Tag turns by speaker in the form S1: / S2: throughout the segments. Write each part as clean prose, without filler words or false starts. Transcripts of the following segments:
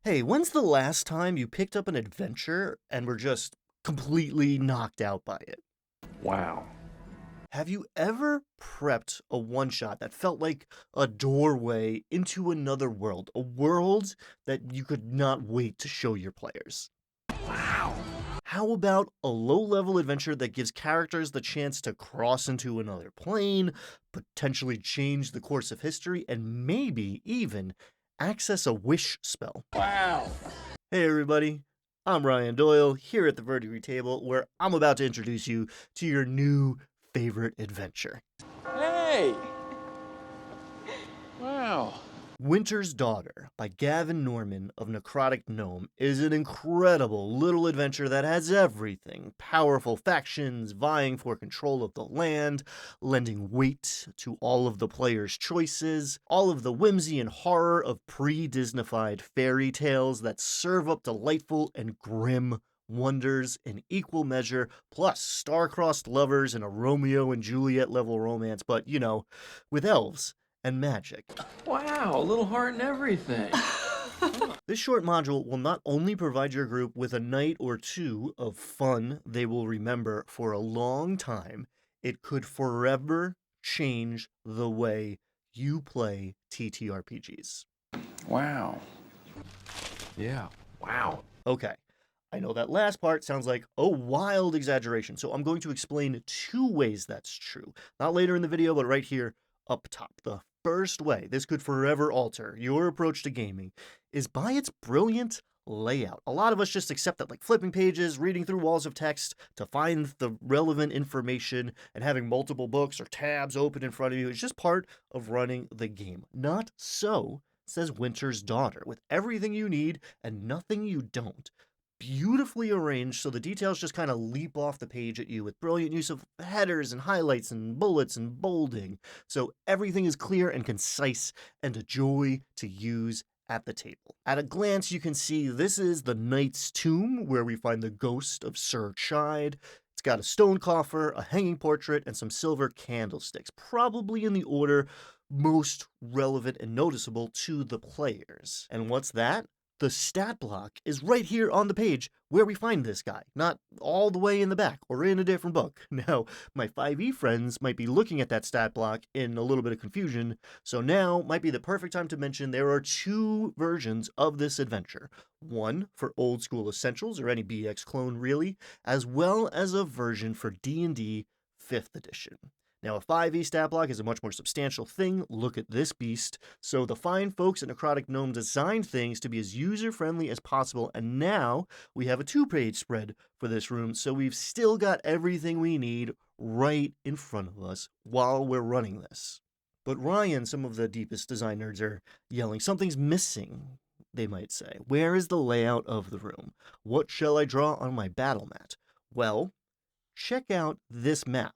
S1: Hey, when's the last time you picked up an adventure and were just completely knocked out by it?
S2: Wow.
S1: Have you ever prepped a one shot that felt like a doorway into another world? A world that you could not wait to show your players?
S2: Wow.
S1: How about a low level adventure that gives characters the chance to cross into another plane, potentially change the course of history, and maybe even access a wish spell?
S2: Wow.
S1: Hey everybody, I'm Ryan Doyle here at the Verdigris table where I'm about to introduce you to your new favorite adventure.
S2: Hey. Wow.
S1: Winter's Daughter by Gavin Norman of Necrotic Gnome is an incredible little adventure that has everything. Powerful factions vying for control of the land, lending weight to all of the players' choices, all of the whimsy and horror of pre-Disneyfied fairy tales that serve up delightful and grim wonders in equal measure, plus star-crossed lovers and a Romeo and Juliet level romance, but with elves and magic.
S2: Wow. A little heart and everything.
S1: This short module will not only provide your group with a night or two of fun they will remember for a long time, it could forever change the way you play TTRPGs.
S2: Wow. Yeah. Wow.
S1: Okay, I know that last part sounds like a wild exaggeration, so I'm going to explain two ways that's true. Not later in the video, but right here up top. The first way this could forever alter your approach to gaming is by its brilliant layout. A lot of us just accept that, like flipping pages, reading through walls of text to find the relevant information, and having multiple books or tabs open in front of you is just part of running the game. Not so, says Winter's Daughter, with everything you need and nothing you don't. Beautifully arranged so the details just kind of leap off the page at you with brilliant use of headers and highlights and bullets and bolding. So everything is clear and concise and a joy to use at the table. At a glance, you can see this is the Knight's Tomb, where we find the ghost of Sir Chide. It's got a stone coffer, a hanging portrait, and some silver candlesticks, probably in the order most relevant and noticeable to the players. And what's that? The stat block is right here on the page where we find this guy, not all the way in the back or in a different book. Now, my 5e friends might be looking at that stat block in a little bit of confusion, so now might be the perfect time to mention there are two versions of this adventure. One for old school essentials or any BX clone really, as well as a version for D&D 5th edition. Now, a 5e stat block is a much more substantial thing. Look at this beast. So the fine folks at Necrotic Gnome designed things to be as user-friendly as possible, and now we have a two-page spread for this room, so we've still got everything we need right in front of us while we're running this. But Ryan, some of the deepest design nerds are yelling, something's missing, they might say. Where is the layout of the room? What shall I draw on my battle mat? Well, check out this map.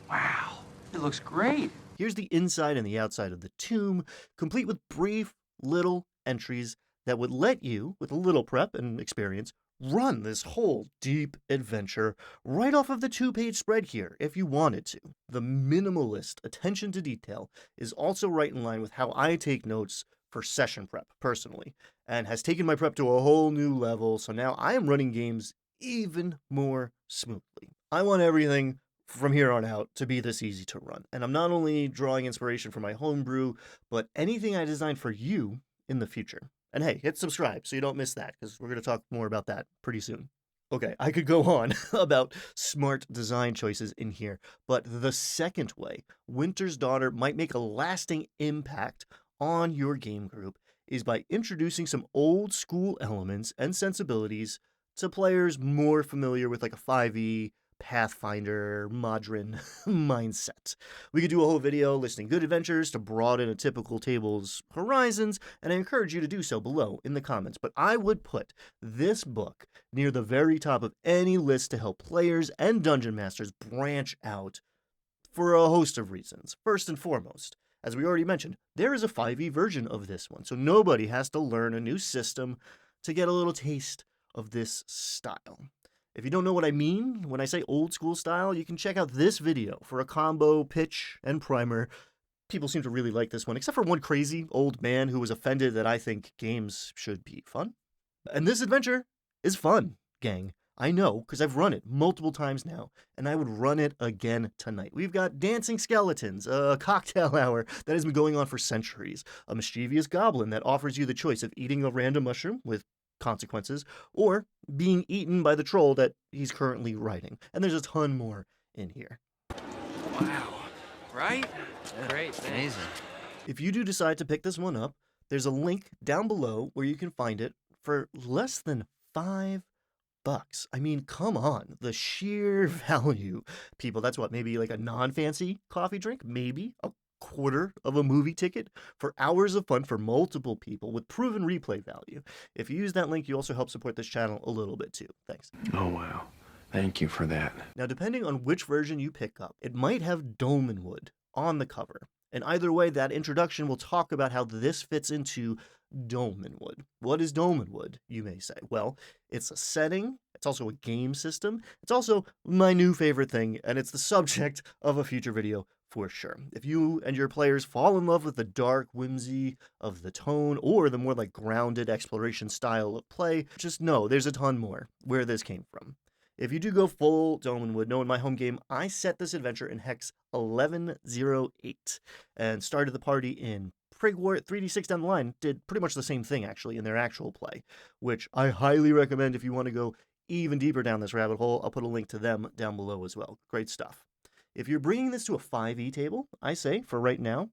S2: Wow. It looks great.
S1: Here's the inside and the outside of the tomb, complete with brief little entries that would let you, with a little prep and experience, run this whole deep adventure right off of the two-page spread here if you wanted to. The minimalist attention to detail is also right in line with how I take notes for session prep personally, and has taken my prep to a whole new level, so now I am running games even more smoothly. I want everything from here on out to be this easy to run. And I'm not only drawing inspiration from my homebrew, but anything I design for you in the future. And hey, hit subscribe so you don't miss that, because we're going to talk more about that pretty soon. Okay, I could go on about smart design choices in here, but the second way Winter's Daughter might make a lasting impact on your game group is by introducing some old school elements and sensibilities to players more familiar with like a 5e Pathfinder, modern mindset. We could do a whole video listing good adventures to broaden a typical table's horizons, and I encourage you to do so below in the comments. But I would put this book near the very top of any list to help players and dungeon masters branch out for a host of reasons. First and foremost, as we already mentioned, there is a 5e version of this one, so nobody has to learn a new system to get a little taste of this style. If you don't know what I mean when I say old school style, you can check out this video for a combo, pitch, and primer. People seem to really like this one, except for one crazy old man who was offended that I think games should be fun. And this adventure is fun, gang. I know, because I've run it multiple times now, and I would run it again tonight. We've got dancing skeletons, a cocktail hour that has been going on for centuries, a mischievous goblin that offers you the choice of eating a random mushroom with consequences, or being eaten by the troll that he's currently riding. And there's a ton more in here.
S3: Wow. Right? Yeah, great. Amazing.
S1: If you do decide to pick this one up, there's a link down below where you can find it for less than $5. I mean, come on, the sheer value, people. That's what, maybe like a non-fancy coffee drink, maybe a quarter of a movie ticket for hours of fun for multiple people with proven replay value. If you use that link, you also help support this channel a little bit too. Thanks.
S2: Oh, wow. Thank you for that.
S1: Now, depending on which version you pick up, it might have Dolmenwood on the cover. And either way, that introduction will talk about how this fits into Dolmenwood. What is Dolmenwood, you may say? Well, it's a setting, it's also a game system, it's also my new favorite thing, and it's the subject of a future video for sure. If you and your players fall in love with the dark whimsy of the tone or the more like grounded exploration style of play, just know there's a ton more where this came from. If you do go full Dolmenwood, know in my home game, I set this adventure in Hex 1108 and started the party in Prigwort. 3d6 down the line did pretty much the same thing, actually, in their actual play, which I highly recommend if you want to go even deeper down this rabbit hole. I'll put a link to them down below as well. Great stuff. If you're bringing this to a 5e table, I say, for right now,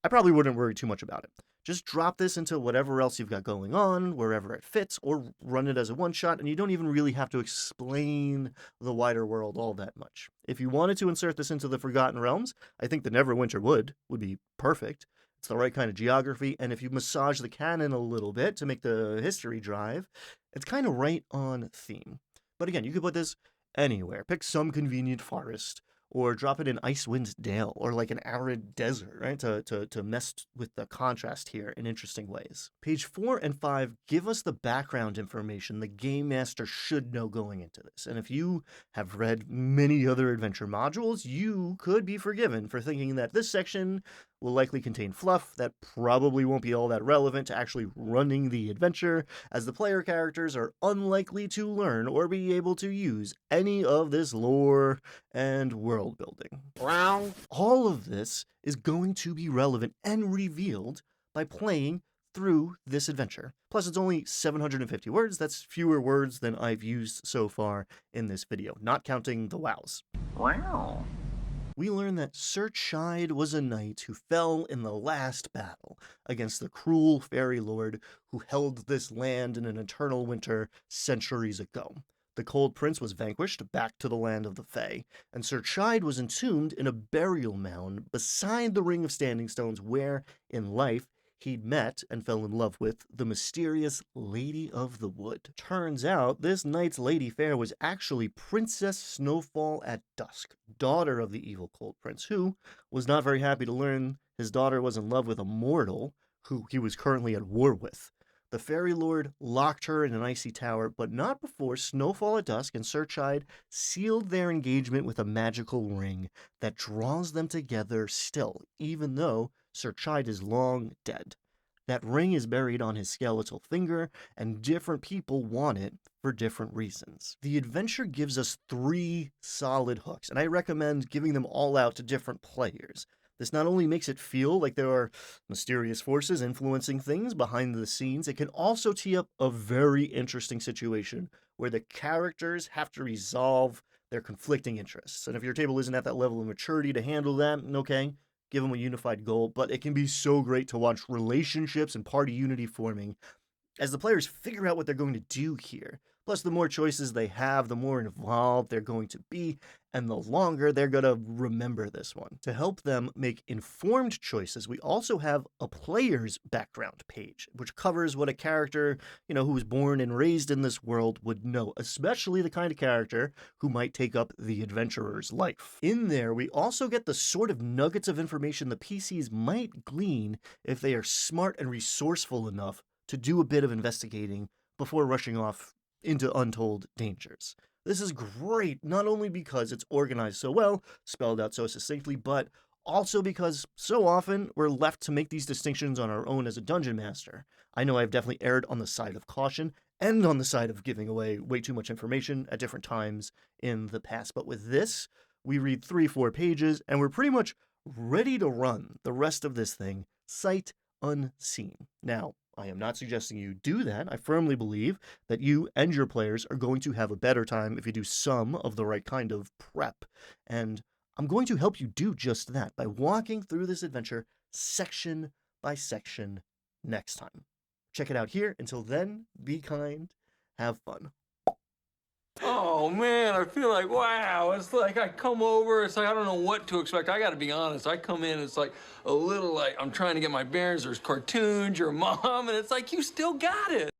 S1: I probably wouldn't worry too much about it. Just drop this into whatever else you've got going on, wherever it fits, or run it as a one-shot, and you don't even really have to explain the wider world all that much. If you wanted to insert this into the Forgotten Realms, I think the Neverwinter would be perfect. It's the right kind of geography, and if you massage the canon a little bit to make the history drive, it's kind of right on theme. But again, you could put this anywhere. Pick some convenient forest, or drop it in Icewind Dale, or like an arid desert, right? To mess with the contrast here in interesting ways. Page 4 and 5 give us the background information the Game Master should know going into this. And if you have read many other adventure modules, you could be forgiven for thinking that this section will likely contain fluff that probably won't be all that relevant to actually running the adventure, as the player characters are unlikely to learn or be able to use any of this lore and world building. All of this is going to be relevant and revealed by playing through this adventure. Plus, it's only 750 words. That's fewer words than I've used so far in this video, not counting the wows.
S2: Wow.
S1: We learn that Sir Chide was a knight who fell in the last battle against the cruel fairy lord who held this land in an eternal winter centuries ago. The Cold Prince was vanquished back to the land of the Fae, and Sir Chide was entombed in a burial mound beside the Ring of Standing Stones where, in life, he'd met and fell in love with the mysterious Lady of the Wood. Turns out, this knight's lady fair was actually Princess Snowfall at Dusk, daughter of the evil Cold Prince, who was not very happy to learn his daughter was in love with a mortal who he was currently at war with. The fairy lord locked her in an icy tower, but not before Snowfall at Dusk and Sir Chide sealed their engagement with a magical ring that draws them together still, even though Sir Chide is long dead. That ring is buried on his skeletal finger, and different people want it for different reasons. The adventure gives us 3 solid hooks, and I recommend giving them all out to different players. This not only makes it feel like there are mysterious forces influencing things behind the scenes, it can also tee up a very interesting situation where the characters have to resolve their conflicting interests. And if your table isn't at that level of maturity to handle that, okay, give them a unified goal, but it can be so great to watch relationships and party unity forming as the players figure out what they're going to do here. Plus, the more choices they have, the more involved they're going to be, and the longer they're going to remember this one. To help them make informed choices, we also have a player's background page, which covers what a character, who was born and raised in this world would know, especially the kind of character who might take up the adventurer's life. In there, we also get the sort of nuggets of information the PCs might glean if they are smart and resourceful enough to do a bit of investigating before rushing off into untold dangers. This is great, not only because it's organized so well, spelled out so succinctly, but also because so often we're left to make these distinctions on our own as a dungeon master. I know I've definitely erred on the side of caution, and on the side of giving away way too much information at different times in the past. But with this, we read 3-4 pages, and we're pretty much ready to run the rest of this thing sight unseen. Now, I am not suggesting you do that. I firmly believe that you and your players are going to have a better time if you do some of the right kind of prep. And I'm going to help you do just that by walking through this adventure section by section next time. Check it out here. Until then, be kind, have fun.
S4: Oh man, I feel like, wow, it's like I come over, it's like I don't know what to expect. I gotta be honest, I come in, it's like a little like I'm trying to get my bearings, there's cartoons, your mom, and it's like you still got it.